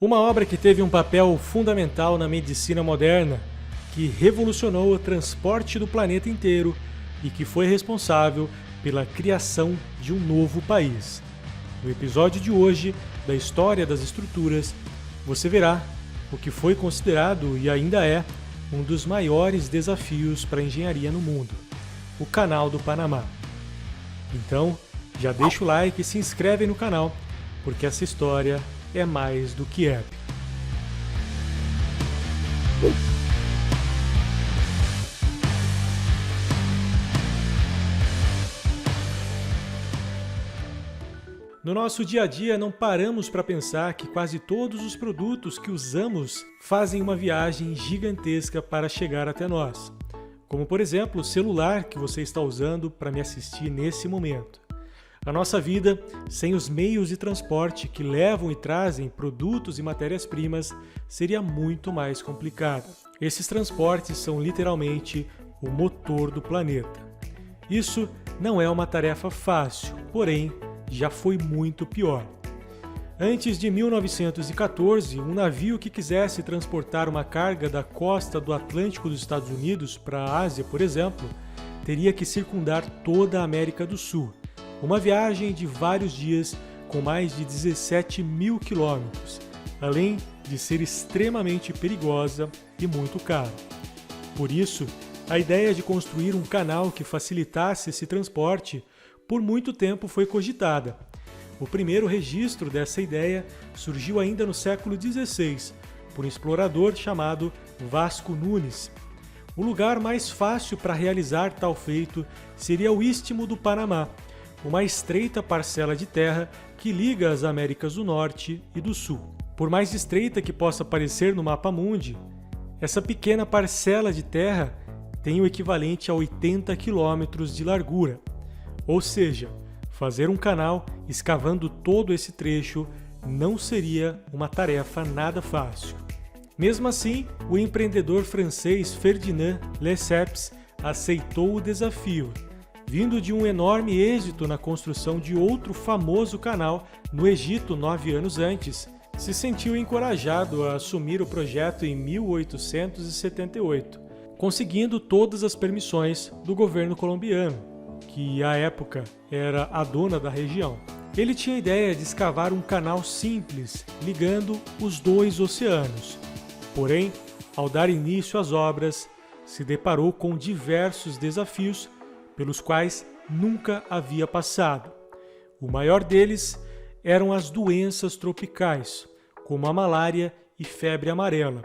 Uma obra que teve um papel fundamental na medicina moderna, que revolucionou o transporte do planeta inteiro e que foi responsável pela criação de um novo país. No episódio de hoje, da História das Estruturas, você verá o que foi considerado e ainda é um dos maiores desafios para a engenharia no mundo, o Canal do Panamá. Então, já deixa o like e se inscreve no canal, porque essa história é mais do que épica. No nosso dia a dia, não paramos para pensar que quase todos os produtos que usamos fazem uma viagem gigantesca para chegar até nós. Como, por exemplo, o celular que você está usando para me assistir nesse momento. A nossa vida, sem os meios de transporte que levam e trazem produtos e matérias-primas, seria muito mais complicada. Esses transportes são literalmente o motor do planeta. Isso não é uma tarefa fácil, porém, já foi muito pior. Antes de 1914, um navio que quisesse transportar uma carga da costa do Atlântico dos Estados Unidos para a Ásia, por exemplo, teria que circundar toda a América do Sul. Uma viagem de vários dias com mais de 17 mil quilômetros, além de ser extremamente perigosa e muito cara. Por isso, a ideia de construir um canal que facilitasse esse transporte por muito tempo foi cogitada. O primeiro registro dessa ideia surgiu ainda no século XVI, por um explorador chamado Vasco Nunes. O lugar mais fácil para realizar tal feito seria o Istmo do Panamá, uma estreita parcela de terra que liga as Américas do Norte e do Sul. Por mais estreita que possa parecer no mapa mundi, essa pequena parcela de terra tem o equivalente a 80 quilômetros de largura. Ou seja, fazer um canal escavando todo esse trecho não seria uma tarefa nada fácil. Mesmo assim, o empreendedor francês Ferdinand Lesseps aceitou o desafio. Vindo de um enorme êxito na construção de outro famoso canal no Egito 9 anos antes, se sentiu encorajado a assumir o projeto em 1878, conseguindo todas as permissões do governo colombiano, que à época era a dona da região. Ele tinha a ideia de escavar um canal simples, ligando os dois oceanos. Porém, ao dar início às obras, se deparou com diversos desafios pelos quais nunca havia passado. O maior deles eram as doenças tropicais, como a malária e febre amarela,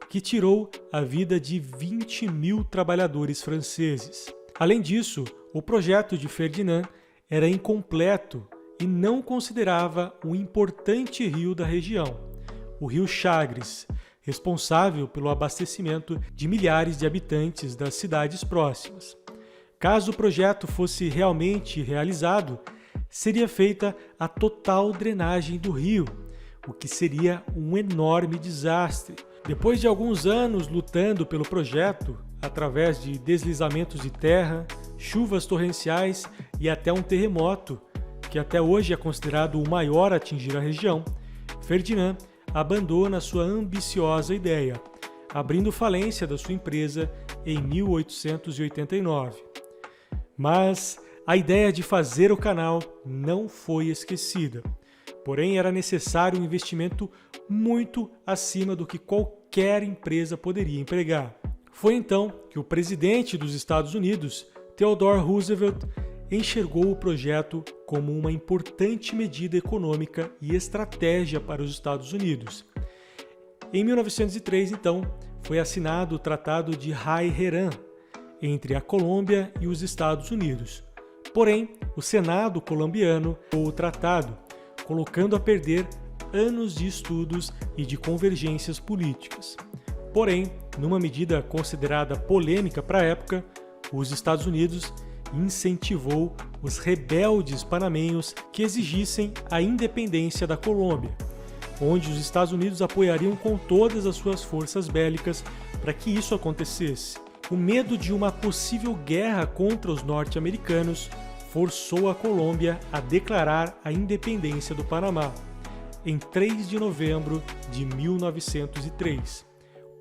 que tirou a vida de 20 mil trabalhadores franceses. Além disso, o projeto de Ferdinand era incompleto e não considerava um importante rio da região, o rio Chagres, responsável pelo abastecimento de milhares de habitantes das cidades próximas. Caso o projeto fosse realmente realizado, seria feita a total drenagem do rio, o que seria um enorme desastre. Depois de alguns anos lutando pelo projeto, através de deslizamentos de terra, chuvas torrenciais e até um terremoto, que até hoje é considerado o maior a atingir a região, Ferdinand abandona sua ambiciosa ideia, abrindo falência da sua empresa em 1889. Mas a ideia de fazer o canal não foi esquecida. Porém, era necessário um investimento muito acima do que qualquer empresa poderia empregar. Foi então que o presidente dos Estados Unidos, Theodore Roosevelt, enxergou o projeto como uma importante medida econômica e estratégia para os Estados Unidos. Em 1903, então, foi assinado o Tratado de High-Herran, entre a Colômbia e os Estados Unidos. Porém, o Senado colombiano aprovou o tratado, colocando a perder anos de estudos e de convergências políticas. Porém, numa medida considerada polêmica para a época, os Estados Unidos incentivou os rebeldes panamenhos que exigissem a independência da Colômbia, onde os Estados Unidos apoiariam com todas as suas forças bélicas para que isso acontecesse. O medo de uma possível guerra contra os norte-americanos forçou a Colômbia a declarar a independência do Panamá. em 3 de novembro de 1903,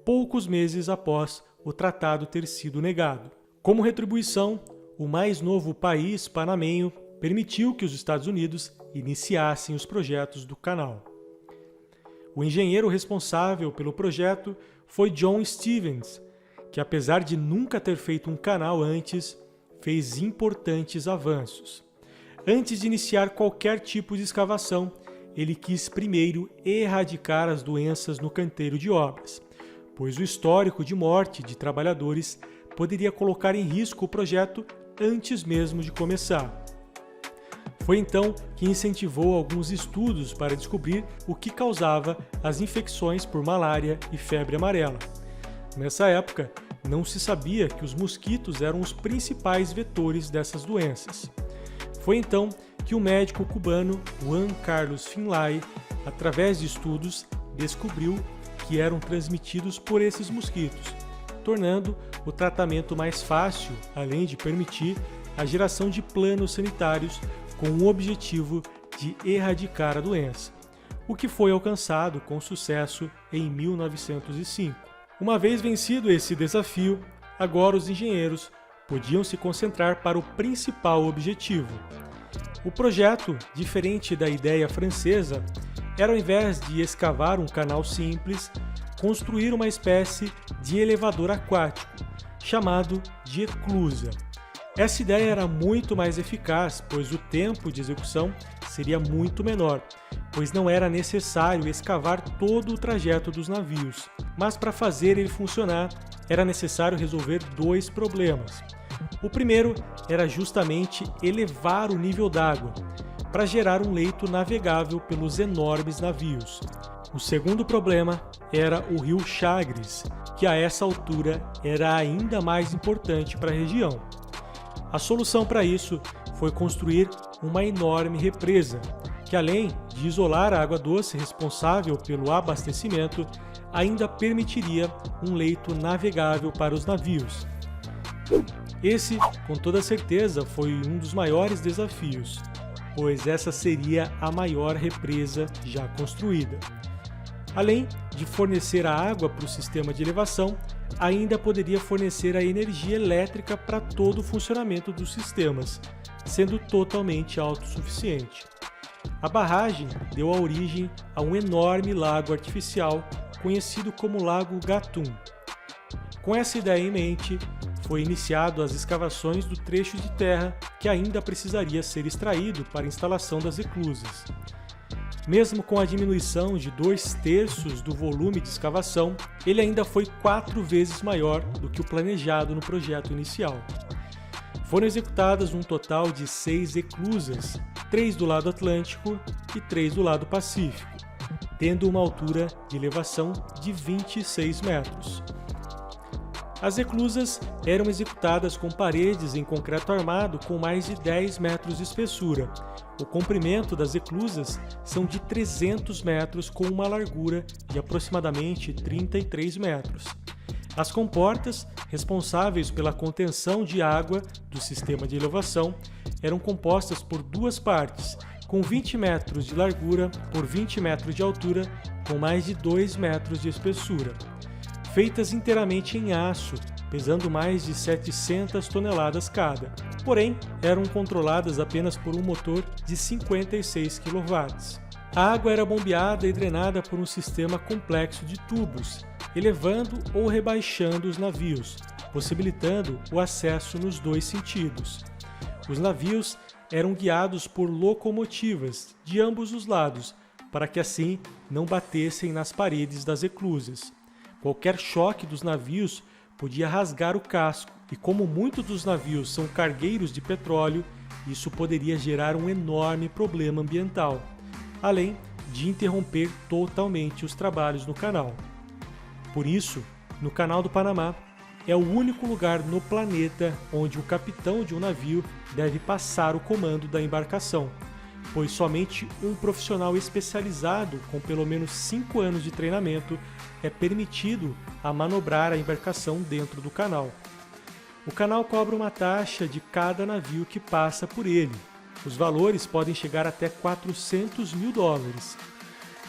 poucos meses após o tratado ter sido negado. Como retribuição, o mais novo país panamenho permitiu que os Estados Unidos iniciassem os projetos do canal. O engenheiro responsável pelo projeto foi John Stevens, que apesar de nunca ter feito um canal antes, fez importantes avanços. Antes de iniciar qualquer tipo de escavação, ele quis primeiro erradicar as doenças no canteiro de obras, pois o histórico de morte de trabalhadores poderia colocar em risco o projeto antes mesmo de começar. Foi então que incentivou alguns estudos para descobrir o que causava as infecções por malária e febre amarela. Nessa época, não se sabia que os mosquitos eram os principais vetores dessas doenças. Foi então que o médico cubano Juan Carlos Finlay, através de estudos, descobriu que eram transmitidos por esses mosquitos, tornando o tratamento mais fácil, além de permitir a geração de planos sanitários com o objetivo de erradicar a doença, o que foi alcançado com sucesso em 1905. Uma vez vencido esse desafio, agora os engenheiros podiam se concentrar para o principal objetivo. O projeto, diferente da ideia francesa, era ao invés de escavar um canal simples, construir uma espécie de elevador aquático, chamado de eclusa. Essa ideia era muito mais eficaz, pois o tempo de execução seria muito menor, pois não era necessário escavar todo o trajeto dos navios. Mas para fazer ele funcionar, era necessário resolver dois problemas. O primeiro era justamente elevar o nível d'água, para gerar um leito navegável pelos enormes navios. O segundo problema era o rio Chagres, que a essa altura era ainda mais importante para a região. A solução para isso foi construir uma enorme represa, que além de isolar a água doce responsável pelo abastecimento, ainda permitiria um leito navegável para os navios. Esse, com toda certeza, foi um dos maiores desafios, pois essa seria a maior represa já construída. Além de fornecer a água para o sistema de elevação, ainda poderia fornecer a energia elétrica para todo o funcionamento dos sistemas, sendo totalmente autossuficiente. A barragem deu a origem a um enorme lago artificial conhecido como Lago Gatun. Com essa ideia em mente, foi iniciado as escavações do trecho de terra que ainda precisaria ser extraído para a instalação das eclusas. Mesmo com a diminuição de 2/3 do volume de escavação, ele ainda foi 4 vezes maior do que o planejado no projeto inicial. Foram executadas um total de 6 eclusas, 3 do lado Atlântico e 3 do lado Pacífico, tendo uma altura de elevação de 26 metros. As eclusas eram executadas com paredes em concreto armado com mais de 10 metros de espessura. O comprimento das eclusas são de 300 metros com uma largura de aproximadamente 33 metros. As comportas, responsáveis pela contenção de água do sistema de elevação, eram compostas por duas partes, com 20 metros de largura por 20 metros de altura, com mais de 2 metros de espessura. Feitas inteiramente em aço, pesando mais de 700 toneladas cada. Porém, eram controladas apenas por um motor de 56 kW. A água era bombeada e drenada por um sistema complexo de tubos, elevando ou rebaixando os navios, possibilitando o acesso nos dois sentidos. Os navios eram guiados por locomotivas de ambos os lados, para que assim não batessem nas paredes das eclusas. Qualquer choque dos navios podia rasgar o casco, e como muitos dos navios são cargueiros de petróleo, isso poderia gerar um enorme problema ambiental, além de interromper totalmente os trabalhos no canal. Por isso, no Canal do Panamá é o único lugar no planeta onde o capitão de um navio deve passar o comando da embarcação, pois somente um profissional especializado com pelo menos 5 anos de treinamento é permitido a manobrar a embarcação dentro do canal. O canal cobra uma taxa de cada navio que passa por ele. Os valores podem chegar até $400 mil.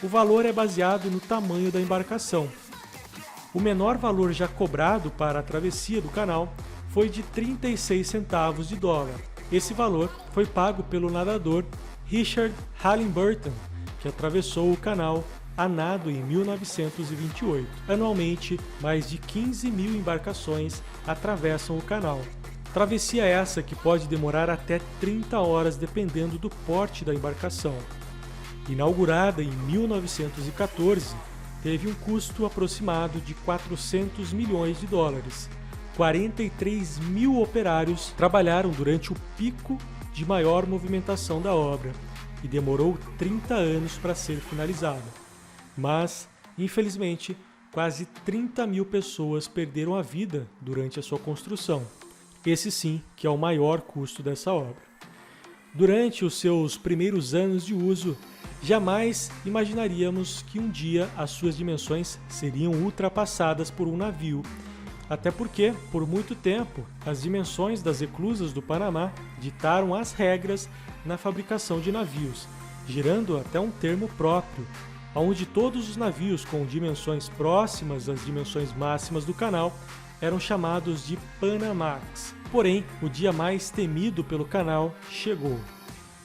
O valor é baseado no tamanho da embarcação. O menor valor já cobrado para a travessia do canal foi de 36 centavos de dólar. Esse valor foi pago pelo nadador Richard Halliburton, que atravessou o canal a nado em 1928. Anualmente, mais de 15 mil embarcações atravessam o canal. Travessia essa que pode demorar até 30 horas dependendo do porte da embarcação. Inaugurada em 1914, teve um custo aproximado de 400 milhões de dólares. 43 mil operários trabalharam durante o pico de maior movimentação da obra e demorou 30 anos para ser finalizada. Mas, infelizmente, quase 30 mil pessoas perderam a vida durante a sua construção. Esse sim que é o maior custo dessa obra. Durante os seus primeiros anos de uso, jamais imaginaríamos que um dia as suas dimensões seriam ultrapassadas por um navio, até porque, por muito tempo, as dimensões das eclusas do Panamá ditaram as regras na fabricação de navios, gerando até um termo próprio, onde todos os navios com dimensões próximas às dimensões máximas do canal eram chamados de Panamax. Porém, o dia mais temido pelo canal chegou.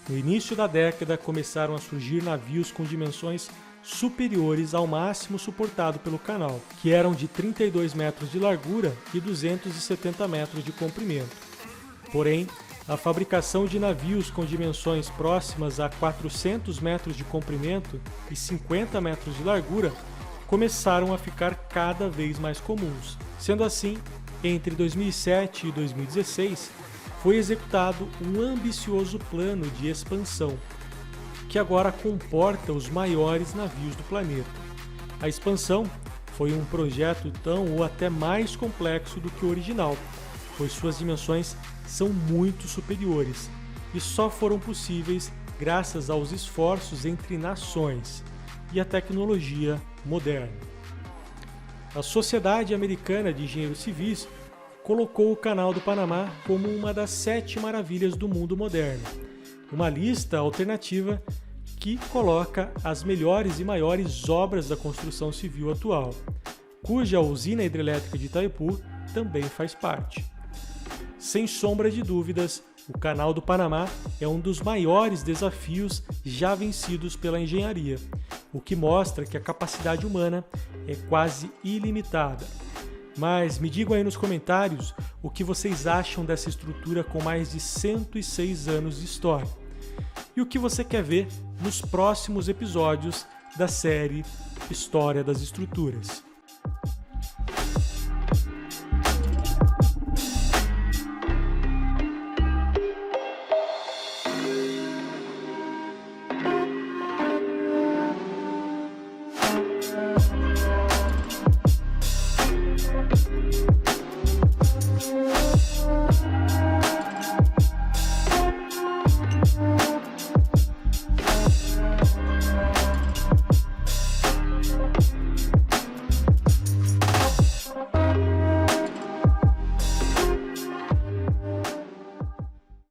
No início da década, começaram a surgir navios com dimensões superiores ao máximo suportado pelo canal, que eram de 32 metros de largura e 270 metros de comprimento. Porém, a fabricação de navios com dimensões próximas a 400 metros de comprimento e 50 metros de largura começaram a ficar cada vez mais comuns. Sendo assim, entre 2007 e 2016, foi executado um ambicioso plano de expansão, que agora comporta os maiores navios do planeta. A expansão foi um projeto tão ou até mais complexo do que o original, pois suas dimensões são muito superiores e só foram possíveis graças aos esforços entre nações e a tecnologia moderna. A Sociedade Americana de Engenheiros Civis colocou o Canal do Panamá como uma das 7 maravilhas do mundo moderno, uma lista alternativa que coloca as melhores e maiores obras da construção civil atual, cuja usina hidrelétrica de Itaipu também faz parte. Sem sombra de dúvidas, o Canal do Panamá é um dos maiores desafios já vencidos pela engenharia, o que mostra que a capacidade humana é quase ilimitada. Mas me digam aí nos comentários o que vocês acham dessa estrutura com mais de 106 anos de história. E o que você quer ver nos próximos episódios da série História das Estruturas.